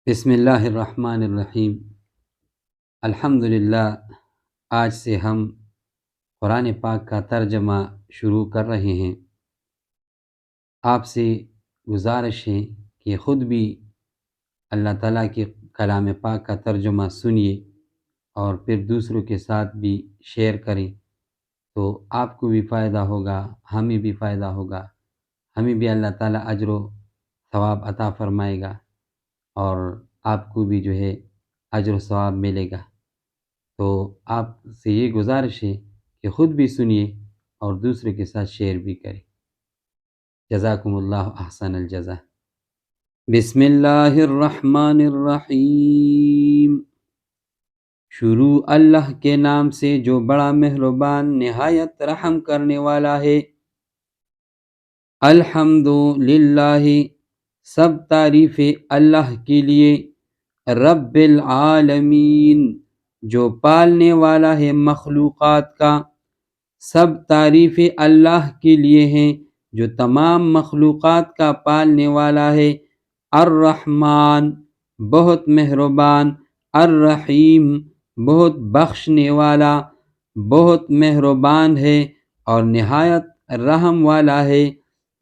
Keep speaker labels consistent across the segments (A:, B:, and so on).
A: بسم اللہ الرحمن الرحیم۔ الحمدللہ، آج سے ہم قرآن پاک کا ترجمہ شروع کر رہے ہیں۔ آپ سے گزارش ہے کہ خود بھی اللہ تعالیٰ کے کلام پاک کا ترجمہ سنیے اور پھر دوسروں کے ساتھ بھی شیئر کریں، تو آپ کو بھی فائدہ ہوگا، ہمیں بھی فائدہ ہوگا، ہمیں بھی اللہ تعالیٰ اجر و ثواب عطا فرمائے گا اور آپ کو بھی اجر و ثواب ملے گا۔ تو آپ سے یہ گزارش ہے کہ خود بھی سنیے اور دوسرے کے ساتھ شیئر بھی کریں۔ جزاکم اللہ احسن الجزا۔ بسم اللہ الرحمن الرحیم۔ شروع اللہ کے نام سے جو بڑا مہربان نہایت رحم کرنے والا ہے۔ الحمدللہ، سب تعریفیں اللہ کے لیے، رب العالمین، جو پالنے والا ہے مخلوقات کا۔ سب تعریفیں اللہ کے لیے ہیں جو تمام مخلوقات کا پالنے والا ہے۔ الرحمن، بہت مہربان، الرحیم، بہت بخشنے والا، بہت مہربان ہے اور نہایت رحم والا ہے۔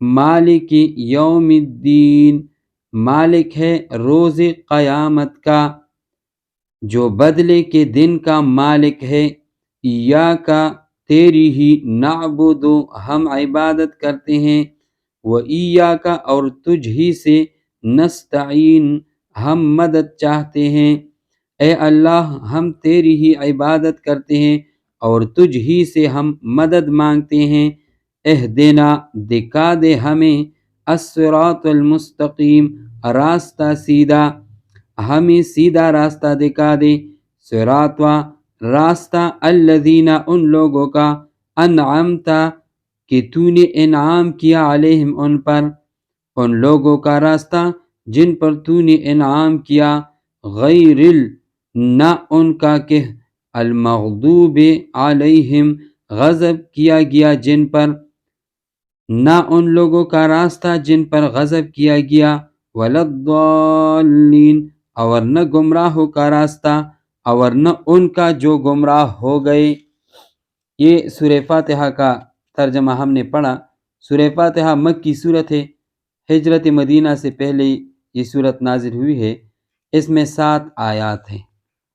A: مالک یوم الدین، مالک ہے روز قیامت کا، جو بدلے کے دن کا مالک ہے۔ ایاک، تیری ہی، نعبد، ہم عبادت کرتے ہیں، و ایاک، اور تجھ ہی سے، نستعین، ہم مدد چاہتے ہیں۔ اے اللہ، ہم تیری ہی عبادت کرتے ہیں اور تجھ ہی سے ہم مدد مانگتے ہیں۔ اہدنا، دکھا دے ہمیں، الصراط المستقیم، راستہ سیدھا، ہمیں سیدھا راستہ دکھا دے۔ صراط، راستہ، الذین، ان لوگوں کا، انعمت، کہ تو نے انعام کیا، علیہم، ان پر، ان لوگوں کا راستہ جن پر تو نے انعام کیا، غیر نہ ان کا کہ، المغضوب علیہم، غضب کیا گیا جن پر، نہ ان لوگوں کا راستہ جن پر غضب کیا گیا، ولا الضالین، اور نہ گمراہوں کا راستہ، اور نہ ان کا جو گمراہ ہو گئے۔ یہ سورہ فاتحہ کا ترجمہ ہم نے پڑھا۔ سورہ فاتحہ مکی سورت ہے، ہجرت مدینہ سے پہلے یہ سورت نازل ہوئی ہے۔ اس میں 7 آیات ہیں۔